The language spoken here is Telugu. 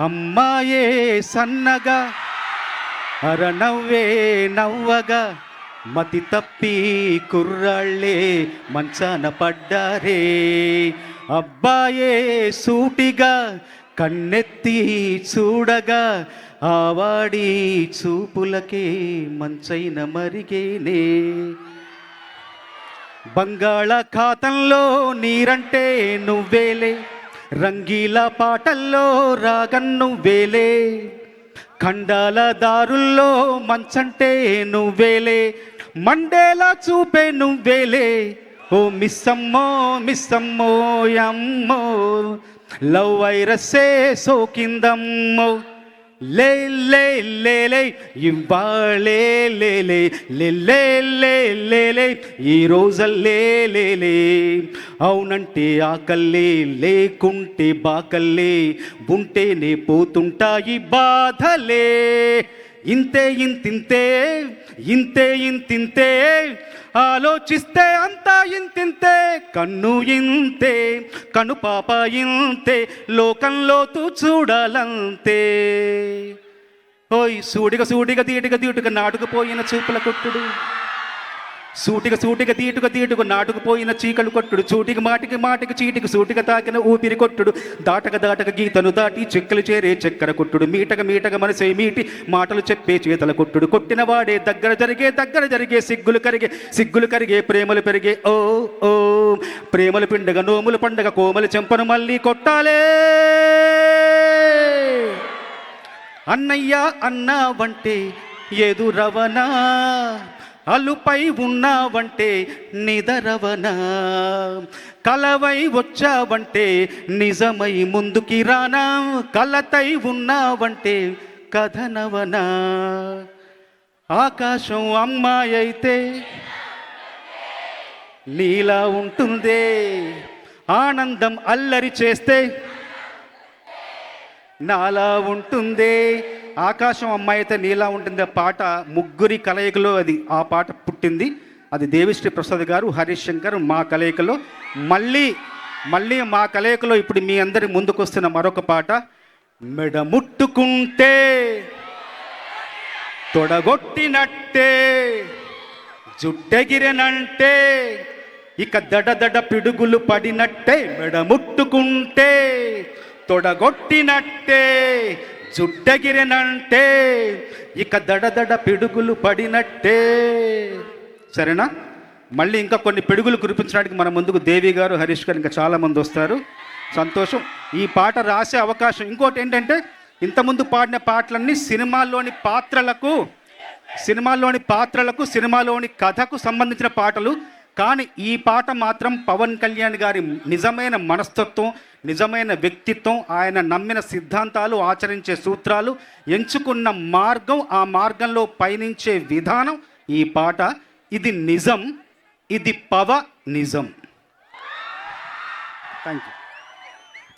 అమ్మాయే సన్నగా అరనవ్వే నవ్వగా మతి తప్పి కుర్రాళ్ళే మంచాన పడ్డారే. అబ్బాయే సూటిగా కన్నెత్తి చూడగా ఆవాడి చూపులకే మంచైన మరిగేనే. బంగాళాఖాతంలో నీరంటే నువ్వేలే, రంగీల పాటల్లో రాగన్ను వేలే, ఖండాల దారుల్లో మంచంటే నువ్వేలే, మండేలా చూపే నువ్వేలే. ఓ మిస్సమ్మో మిస్సమ్మో యమ్మో లవ్ వైరస్సే సోకిందమ్మో. లే లే లే లే ఇవ్వాళే లే లే లే లే లే లే లే ఈ రోజల్లే లే లే. అవునంటే ఆకల్లే లేకుంటే బాకల్లే, ఉంటేనే పోతుంటాయి బాధలే. ఇంతే ఇంతింతే ఇంతే ఇంతింతే ఆలోచిస్తే అంతా ఇంతింతే. కన్ను ఇంతే కను పాప ఇంతే, లోకంలో తూ చూడాలంతే. ఓయ్ సూటిగా సూటిగా తీటుగా తీటుగా నాటుకుపోయిన చూపుల కొట్టుడు, సూటిగా సూటిగా తీటుగా తీటుగా నాటుకుపోయిన చీకలు కొట్టుడు, చూటికి మాటికి మాటికి చీటికి సూటిగా తాకిన ఊపిరి కొట్టుడు, దాటక దాటక గీతను దాటి చెక్కలు చేరే చక్కెర కొట్టుడు, మీటక మీటక మనసే మీటి మాటలు చెప్పే చేతల కొట్టుడు, కొట్టిన వాడే దగ్గర జరిగే సిగ్గులు కరిగే ప్రేమలు పెరిగే. ఓ ఓ ప్రేమలు పిండగ నోములు పండగ కోమలు చెంపను మళ్ళీ కొట్టాలే. అన్నయ్య అన్నావంటే ఎదురవనా, అలుపై ఉన్నావంటే నిదరవనా, కలవై వచ్చావంటే నిజమై ముందుకి రానా, కలతై ఉన్నావంటే కథనవనా. ఆకాశం అమ్మాయి అయితే నీలా ఉంటుందే, ఆనందం అల్లరి చేస్తే నాలా ఉంటుందే. ఆకాశం అమ్మాయి అయితే నీలా ఉంటుంది పాట ముగ్గురి కలయికలో అది ఆ పాట పుట్టింది. అది దేవిశ్రీ ప్రసాద్ గారు, హరీష్ శంకర్ మా కలయికలో. మళ్ళీ మా కలయికలో ఇప్పుడు మీ అందరి ముందుకు వస్తున్న మరొక పాట. మెడ ముట్టుకుంటే తొడగొట్టినట్టే, జుట్టెగిరెనంటే ఇక దడ పిడుగులు పడినట్టే. మెడ ముట్టుకుంటే తొడగొట్టినట్టే, జుట్టెగిరెనంటే ఇక దడ పిడుగులు పడినట్టే. సరేనా? మళ్ళీ ఇంకా కొన్ని పిడుగులు కురిపించడానికి మన ముందుకు దేవి గారు, హరీష్ గారు ఇంకా చాలామంది వస్తారు. సంతోషం. ఈ పాట రాసే అవకాశం. ఇంకోటి ఏంటంటే ఇంతకుముందు పాడిన పాటలన్నీ సినిమాల్లోని పాత్రలకు సినిమాలోని కథకు సంబంధించిన పాటలు. కానీ ఈ పాట మాత్రం పవన్ కళ్యాణ్ గారి నిజమైన మనస్తత్వం, నిజమైన వ్యక్తిత్వం, ఆయన నమ్మిన సిద్ధాంతాలు, ఆచరించే సూత్రాలు, ఎంచుకున్న మార్గం, ఆ మార్గంలో పయనించే విధానం ఈ పాట. ఇది నిజం, ఇది నిజం. Thank you.